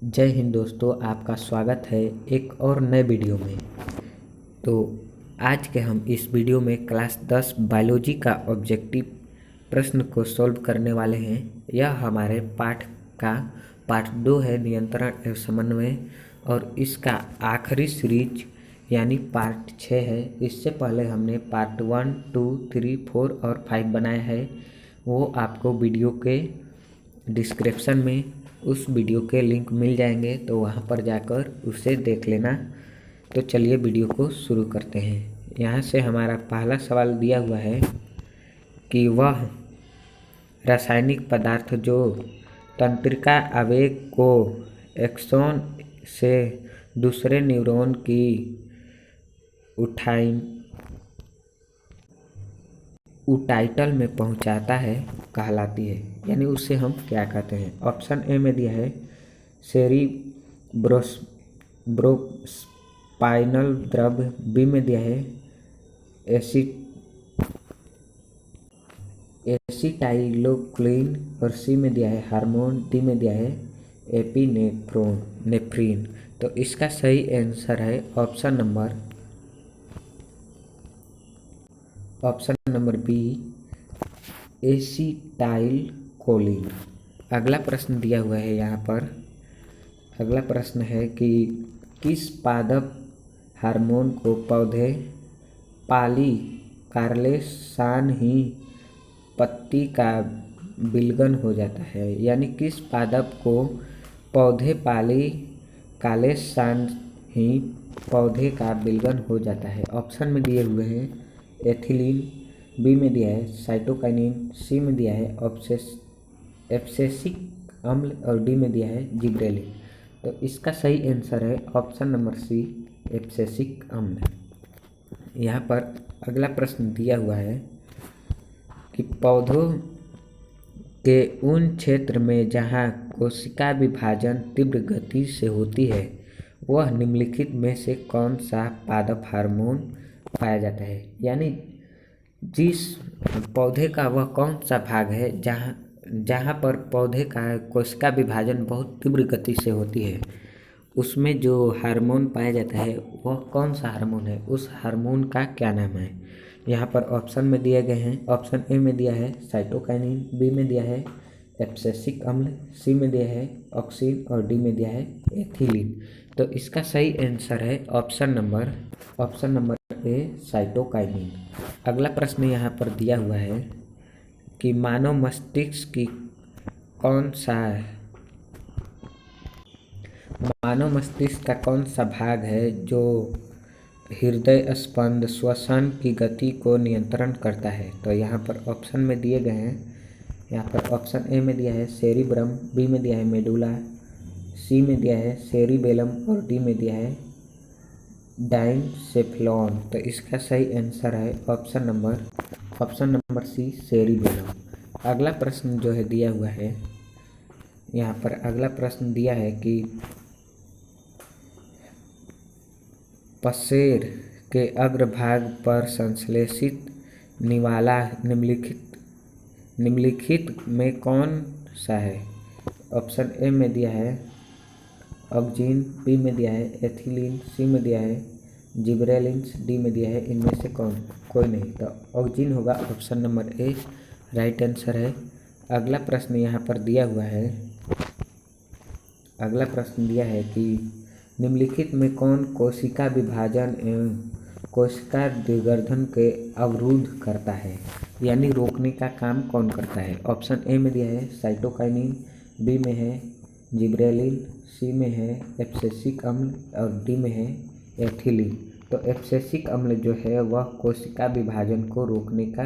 जय हिंद दोस्तों, आपका स्वागत है एक और नए वीडियो में। तो आज के हम इस वीडियो में क्लास 10 बायोलॉजी का ऑब्जेक्टिव प्रश्न को सॉल्व करने वाले हैं। यह हमारे पाठ का पार्ट 2 है, नियंत्रण एवं समन्वय, और इसका आखिरी सीरीज यानी पार्ट 6 है। इससे पहले हमने पार्ट 1, 2, 3, 4 और 5 बनाया है। वो आपको वीडियो के डिस्क्रिप्शन में उस वीडियो के लिंक मिल जाएंगे, तो वहाँ पर जाकर उसे देख लेना। तो चलिए वीडियो को शुरू करते हैं। यहाँ से हमारा पहला सवाल दिया हुआ है कि वह रासायनिक पदार्थ जो तंत्रिका आवेग को एक्सॉन से दूसरे न्यूरॉन की उटाइटल में पहुंचाता है कहलाती है, यानी उसे हम क्या कहते हैं। ऑप्शन ए में दिया है सेरिब्रोस्पाइनल द्रव्य, बी में दिया है एसिटाइलोक्लिन और सी में दिया है हार्मोन, डी में दिया है एपिनेफ्रीन। तो इसका सही आंसर है ऑप्शन नंबर बी, एसिटाइलकोलिन। अगला प्रश्न दिया हुआ है यहाँ पर। अगला प्रश्न है कि किस पादप हार्मोन को पौधे पॉलीकार्लेसान ही पत्ती का विलयन हो जाता है, यानी किस पादप को पौधे पॉलीकार्लेसान ही पौधे का विलयन हो जाता है। ऑप्शन में दिए हुए हैं एथिलीन, बी में दिया है साइटोकाइनिन, सी में दिया है एब्सिसिक अम्ल और डी में दिया है जिब्रेलिन। तो इसका सही आंसर है ऑप्शन नंबर सी, एब्सिसिक अम्ल। यहाँ पर अगला प्रश्न दिया हुआ है कि पौधों के उन क्षेत्र में जहाँ कोशिका विभाजन तीव्र गति से होती है, वह निम्नलिखित में से कौन सा पादप हार्मोन पाया जाता है, यानी जिस पौधे का वह कौन सा भाग है जहाँ पर पौधे का कोशिका विभाजन बहुत तीव्र गति से होती है, उसमें जो हार्मोन पाया जाता है वह कौन सा हार्मोन है, उस हार्मोन का क्या नाम है। यहाँ पर ऑप्शन में दिए गए हैं। ऑप्शन ए में दिया है साइटोकाइनिन, बी में दिया है एब्सिसिक अम्ल, सी में दिया है ऑक्सिन और डी में दिया है एथिलीन। तो इसका सही आंसर है ऑप्शन नंबर ए, साइटोकाइनिन। अगला प्रश्न यहाँ पर दिया हुआ है कि मानव मस्तिष्क का कौन सा भाग है जो हृदय स्पंद श्वसन की गति को नियंत्रण करता है। तो यहाँ पर ऑप्शन में दिए गए हैं। यहाँ पर ऑप्शन ए में दिया है सेरिब्रम, बी में दिया है मेडुला, सी में दिया है सेरिबेलम और डी में दिया है डाइनसेफेलॉन। तो इसका सही आंसर है ऑप्शन नंबर सी, सेरिबेलम। अगला प्रश्न जो है दिया हुआ है, यहाँ पर अगला प्रश्न दिया है कि पसेर के अग्रभाग पर संश्लेषित निवाला निम्नलिखित में कौन सा है। ऑप्शन ए में दिया है ऑक्जीन, बी में दिया है एथिलीन, सी में दिया है जिब्रेलिन, डी में दिया है इनमें से कोई नहीं। तो ऑक्जीन होगा option number A, right answer है। अगला प्रश्न यहाँ पर दिया हुआ है। अगला प्रश्न दिया है कि निम्नलिखित में कौन कोशिका विभाजन एवं कोशिका द्विवर्धन के अवरुद्ध करता है, यानी रोकने का काम कौन करता है। ऑप्शन ए में दिया है साइटोकाइनिन, बी में है जिब्रेलिन, सी में है एब्सिसिक अम्ल और डी में है एथिलीन। तो एब्सिसिक अम्ल जो है वह कोशिका विभाजन को रोकने का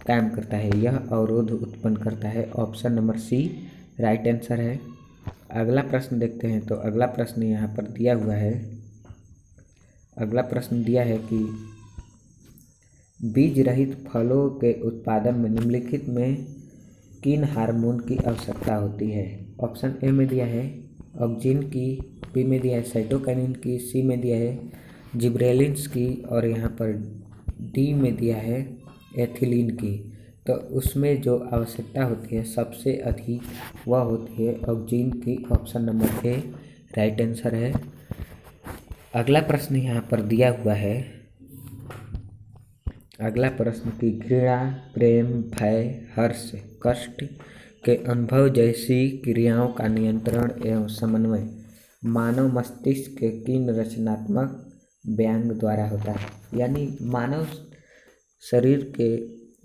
काम करता है, यह अवरोध उत्पन्न करता है। Option number C, right answer है। अगला प्रश्न देखते हैं। तो अगला प्रश्न यहाँ पर दिया हुआ है। अगला प्रश्न दिया है कि बीज रहित फलों के उत्पादन में निम्नलिखित में किन हार्मोन की आवश्यकता होती है। ऑप्शन ए में दिया है ऑक्जीन की, बी में दिया है साइटोकाइनिन की, सी में दिया है जिब्रेलिन्स की और यहाँ पर डी में दिया है एथिलीन की। तो तो उसमें जो आवश्यकता होती है सबसे अधिक वह होती है ऑक्सीजन की। Option number A right answer है। अगला प्रश्न यहाँ पर दिया हुआ है। अगला प्रश्न की घृणा, प्रेम, भय, हर्ष, कष्ट के अनुभव जैसी क्रियाओं का नियंत्रण एवं समन्वय मानव मस्तिष्क के किन रचनात्मक व्यंग द्वारा होता है। यानी मानव शरीर के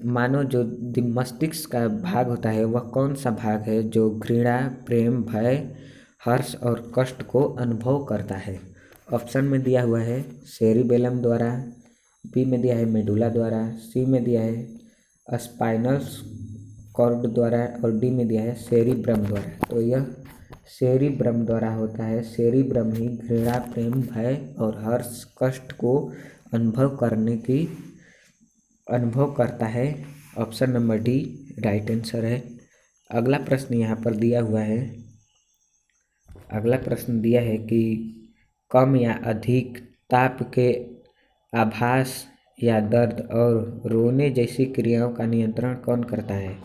मानव जो मस्तिष्क का भाग होता है वह कौन सा भाग है जो घृणा, प्रेम, भय, हर्ष और कष्ट को अनुभव करता है। ऑप्शन में दिया हुआ है सेरिबेलम द्वारा, बी में दिया है मेडुला द्वारा, सी में दिया है स्पाइनल कॉर्ड द्वारा और डी में दिया है सेरिब्रम द्वारा। तो यह सेरिब्रम द्वारा होता है। सेरिब्रम ही घृणा, प्रेम, भय और हर्ष, कष्ट को अनुभव करता है। Option number D right answer है। अगला प्रश्न यहाँ पर दिया हुआ है। अगला प्रश्न दिया है कि कम या अधिक ताप के आभास या दर्द और रोने जैसी क्रियाओं का नियंत्रण कौन करता है।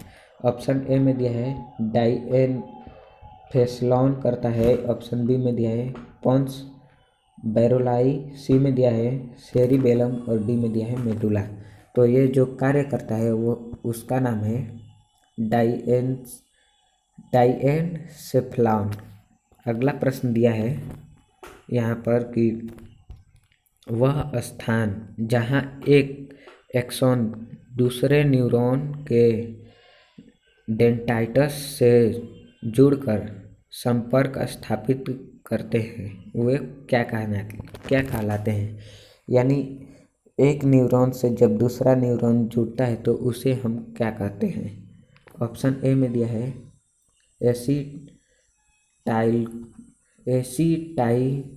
ऑप्शन ए में दिया है डाइएनफेसलॉन करता है, ऑप्शन बी में दिया है पोन्स बैरोलाई, सी में दिया है सेरिबेलम और डी में दिया है मेडुला। तो ये जो कार्य करता है वो उसका नाम है डाइएनसेफलॉन। अगला प्रश्न दिया है यहाँ पर कि वह स्थान जहाँ एक एक्सॉन दूसरे न्यूरॉन के डेंड्राइट्स से जुड़कर संपर्क स्थापित करते हैं वे क्या कहलाते हैं। यानी एक न्यूरॉन से जब दूसरा न्यूरॉन जुड़ता है तो उसे हम क्या कहते हैं। ऑप्शन ए में दिया है एसिटाइलकोलिन,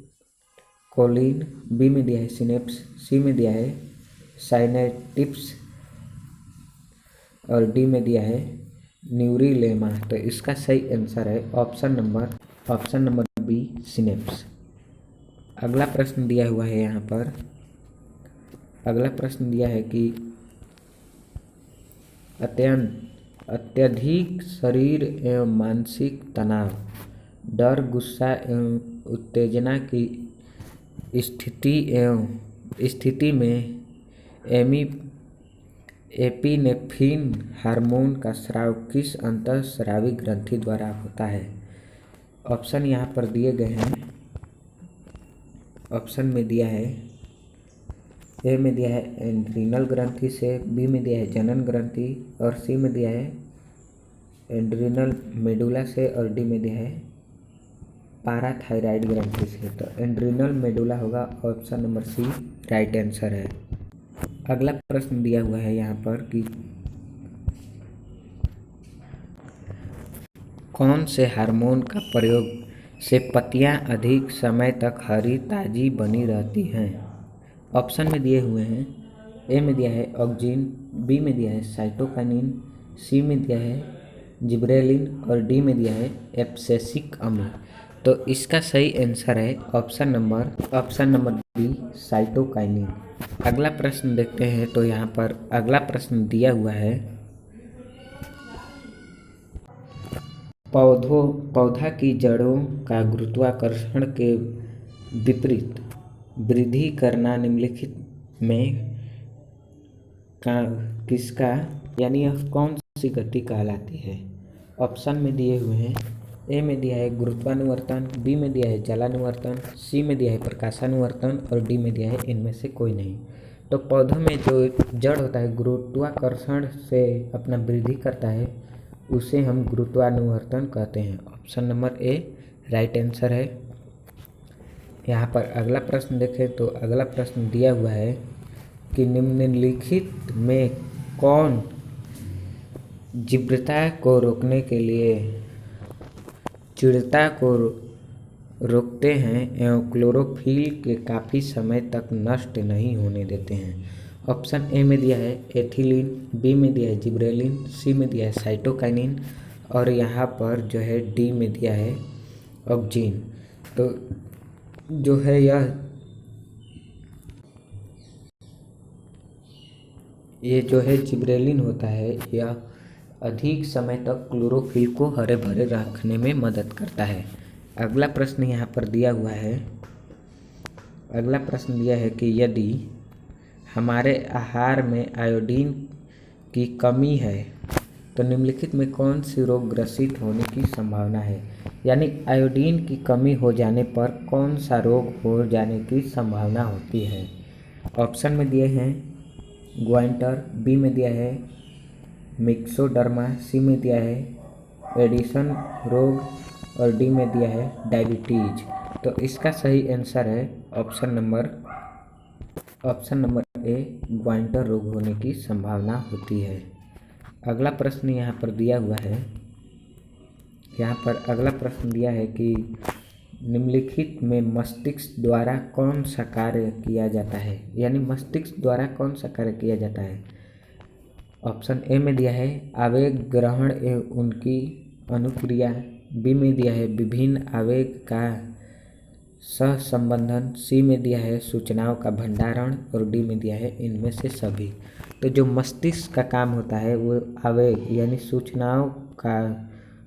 बी में दिया है सिनेप्स, सी में दिया है साइनेटिप्स और डी में दिया है न्यूरिलेमा। तो इसका सही आंसर है ऑप्शन नंबर बी सिनेप्स। अगला प्रश्न दिया हुआ है यहाँ पर। अगला प्रश्न दिया है कि अत्यधिक शरीर एवं मानसिक तनाव, डर, गुस्सा एवं उत्तेजना की स्थिति में एपिनेफ्रिन हार्मोन का स्राव किस अंतःस्रावी ग्रंथि द्वारा होता है। ऑप्शन यहाँ पर दिए गए हैं। ऑप्शन में दिया है ए में दिया है एड्रीनल ग्रंथि से, बी में दिया है जनन ग्रंथि और सी में दिया है एड्रीनल मेडुला से और डी में दिया है पाराथायराइड ग्रंथि से। तो एड्रीनल मेडुला होगा। Option number C right answer है। अगला प्रश्न दिया हुआ है यहाँ पर कि कौन से हार्मोन का प्रयोग से पत्तियाँ अधिक समय तक हरी ताजी बनी रहती हैं। ऑप्शन में दिए हुए हैं। ए में दिया है ऑक्सिन, बी में दिया है साइटोकाइनिन, सी में दिया है जिब्रेलिन और डी में दिया है एब्सिसिक अम्ल। तो इसका सही आंसर है ऑप्शन नंबर बी साइटोकाइनिन। अगला प्रश्न देखते हैं। तो यहाँ पर अगला प्रश्न दिया हुआ है पौधा की जड़ों का गुरुत्वाकर्षण के विपरीत वृद्धि करना निम्नलिखित में किसका यानी यह कौन सी गति कहलाती है। ऑप्शन में दिए हुए हैं। ए में दिया है गुरुत्वानुवर्तन, बी में दिया है जलानुवर्तन, सी में दिया है प्रकाशानुवर्तन और डी में दिया है इनमें से कोई नहीं। तो पौधों में जो जड़ होता है गुरुत्वाकर्षण से अपना वृद्धि करता है उसे हम गुरुत्वानुवर्तन कहते हैं। Option number A right answer है। यहाँ पर अगला प्रश्न देखें तो अगला प्रश्न दिया हुआ है कि निम्नलिखित में कौन जीवता को रोकने के लिए चिड़ता को रोकते हैं एवं क्लोरोफिल के काफ़ी समय तक नष्ट नहीं होने देते हैं। ऑप्शन ए में दिया है एथिलीन, बी में दिया है जिब्रेलिन, सी में दिया है साइटोकाइनिन और यहाँ पर जो है डी में दिया है ऑक्सिन। तो जो है ये जो है जिबरेलिन होता है, यह अधिक समय तक क्लोरोफिल को हरे भरे रखने में मदद करता है। अगला प्रश्न यहाँ पर दिया हुआ है। अगला प्रश्न दिया है कि यदि हमारे आहार में आयोडीन की कमी है तो निम्नलिखित में कौन सी रोग ग्रसित होने की संभावना है। यानी आयोडीन की कमी हो जाने पर कौन सा रोग हो जाने की संभावना होती है। ऑप्शन में दिए हैं ग्वाइंटर, बी में दिया है मिक्सोडर्मा, सी में दिया है एडिसन रोग और डी में दिया है डायबिटीज। तो इसका सही आंसर है ऑप्शन नंबर ए, ग्वाइंटर रोग होने की संभावना होती है। अगला प्रश्न यहाँ पर दिया हुआ है। यहाँ पर अगला प्रश्न दिया है कि निम्नलिखित में मस्तिष्क द्वारा कौन सा कार्य किया जाता है। यानी मस्तिष्क द्वारा कौन सा कार्य किया जाता है। ऑप्शन ए में दिया है आवेग ग्रहण एवं उनकी अनुक्रिया, बी में दिया है विभिन्न आवेग का सहसंबंधन, सी में दिया है सूचनाओं का भंडारण और डी में दिया है इनमें से सभी। तो जो मस्तिष्क का काम होता है वो आवेग यानी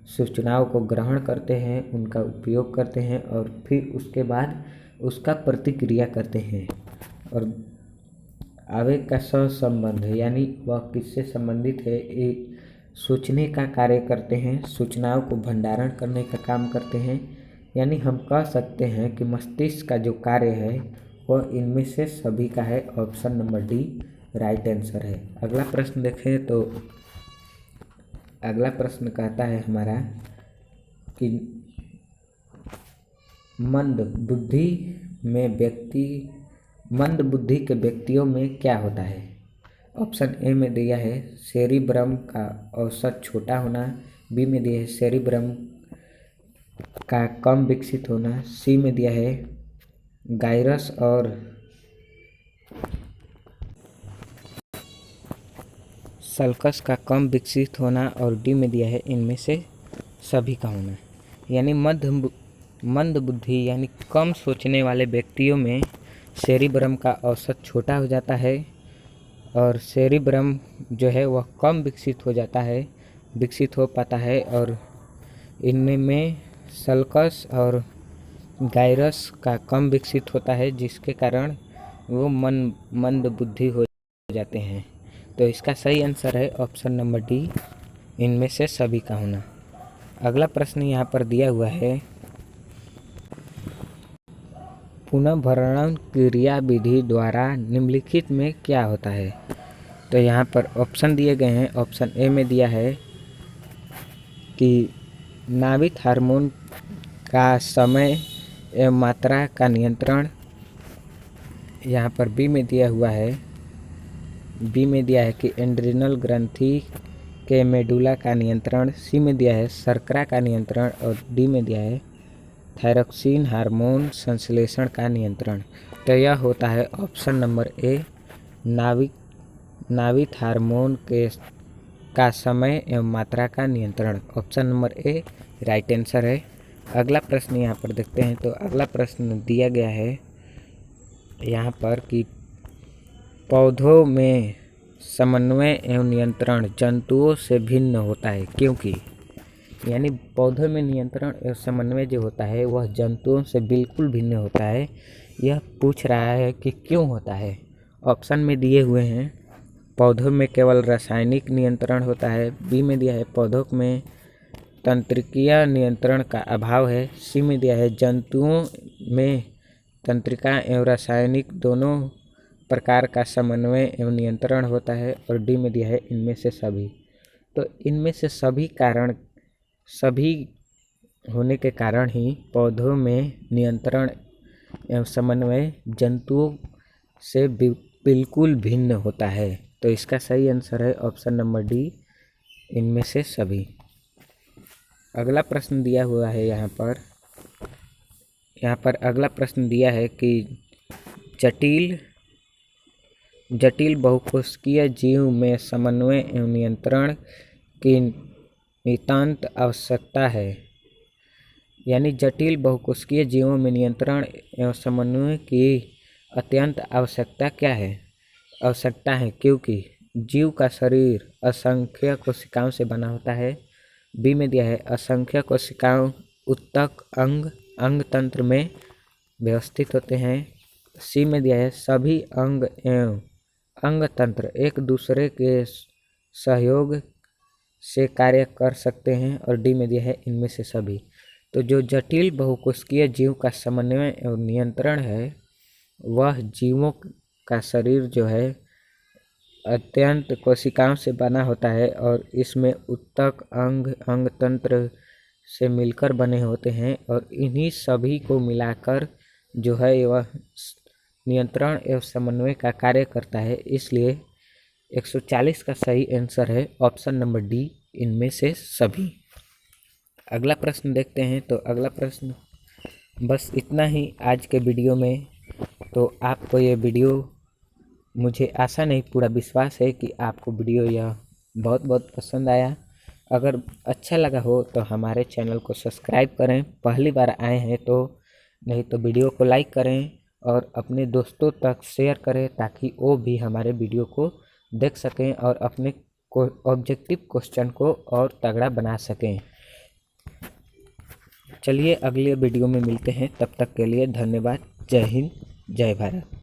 सूचनाओं को ग्रहण करते हैं, उनका उपयोग करते हैं और फिर उसके बाद उसका प्रतिक्रिया करते हैं। और आवेग का सहसंबंध यानी वह किससे संबंधित है, एक सोचने का कार्य करते हैं, सूचनाओं को भंडारण करने का काम करते हैं। यानी हम कह सकते हैं कि मस्तिष्क का जो कार्य है वह इनमें से सभी का है। Option number D right answer है। अगला प्रश्न देखें तो अगला प्रश्न कहता है हमारा कि मंद बुद्धि के व्यक्तियों में क्या होता है। ऑप्शन ए में दिया है सेरिब्रम का औसत छोटा होना, बी में दिया है सेरिब्रम का कम विकसित होना, सी में दिया है गायरस और सल्कस का कम विकसित होना और डी में दिया है इनमें से सभी का होना। यानी मंद बुद्धि यानी कम सोचने वाले व्यक्तियों में सेरिब्रम का औसत छोटा हो जाता है और सेरिब्रम जो है वह कम विकसित हो पाता है और इनमें सल्कस और गायरस का कम विकसित होता है, जिसके कारण वो मंद बुद्धि हो जाते हैं। तो इसका सही आंसर है ऑप्शन नंबर डी, इनमें से सभी का होना। अगला प्रश्न यहाँ पर दिया हुआ है पुनर्भरण क्रिया विधि द्वारा निम्नलिखित में क्या होता है। तो यहाँ पर ऑप्शन दिए गए हैं। ऑप्शन ए में दिया है कि नाभिक हार्मोन का समय एवं मात्रा का नियंत्रण। यहाँ पर बी में दिया है कि एड्रिनल ग्रंथि के मेडुला का नियंत्रण, सी में दिया है शर्करा का नियंत्रण और डी में दिया है थायरोक्सिन हार्मोन संश्लेषण का नियंत्रण। तो यह होता है ऑप्शन नंबर ए, नाभिक हार्मोन का समय एवं मात्रा का नियंत्रण। Option number A right answer है। अगला प्रश्न यहाँ पर देखते हैं। तो अगला प्रश्न दिया गया है यहाँ पर कि पौधों में समन्वय एवं नियंत्रण जंतुओं से भिन्न होता है क्योंकि। यानी पौधों में नियंत्रण एवं समन्वय जो होता है वह जंतुओं से बिल्कुल भिन्न होता है। यह पूछ रहा है कि क्यों होता है। ऑप्शन में दिए हुए हैं पौधों में केवल रासायनिक नियंत्रण होता है, बी में दिया है पौधों में तंत्रिकीय नियंत्रण का अभाव है, सी में दिया है जंतुओं में तंत्रिका एवं रासायनिक दोनों प्रकार का समन्वय एवं नियंत्रण होता है और डी में दिया है इनमें से सभी। तो इनमें से सभी होने के कारण ही पौधों में नियंत्रण एवं समन्वय जंतुओं से बिल्कुल भिन्न होता है। तो इसका सही आंसर है ऑप्शन नंबर डी, इनमें से सभी। अगला प्रश्न दिया हुआ है यहाँ पर अगला प्रश्न दिया है कि जटिल बहुकोशिकीय जीव में समन्वय एवं नियंत्रण की नितांत आवश्यकता है। यानी जटिल बहुकोशिकीय जीवों में नियंत्रण एवं समन्वय की अत्यंत आवश्यकता है क्योंकि जीव का शरीर असंख्य कोशिकाओं से बना होता है। बी में दिया है असंख्य कोशिकाओं उत्तक अंग तंत्र में व्यवस्थित होते हैं। सी में दिया है सभी अंग एवं अंग तंत्र एक दूसरे के सहयोग से कार्य कर सकते हैं। और डी में दिया है इनमें से सभी। तो जो जटिल बहुकोशिकीय जीव का समन्वय एवं नियंत्रण है, वह जीवों का शरीर जो है अत्यंत कोशिकाओं से बना होता है और इसमें उत्तक अंग तंत्र से मिलकर बने होते हैं और इन्हीं सभी को मिलाकर जो है वह नियंत्रण एवं समन्वय का कार्य करता है। इसलिए 140 का सही आंसर है ऑप्शन नंबर डी, इनमें से सभी। अगला प्रश्न देखते हैं। तो अगला प्रश्न बस इतना ही आज के वीडियो में। तो आपको ये वीडियो, मुझे आशा नहीं पूरा विश्वास है कि आपको वीडियो यह बहुत पसंद आया। अगर अच्छा लगा हो तो हमारे चैनल को सब्सक्राइब करें, पहली बार आए हैं तो, नहीं तो वीडियो को लाइक करें और अपने दोस्तों तक शेयर करें ताकि वो भी हमारे वीडियो को देख सकें और अपने ऑब्जेक्टिव क्वेश्चन को और तगड़ा बना सकें। चलिए अगले वीडियो में मिलते हैं, तब तक के लिए धन्यवाद। जय हिंद, जय भारत।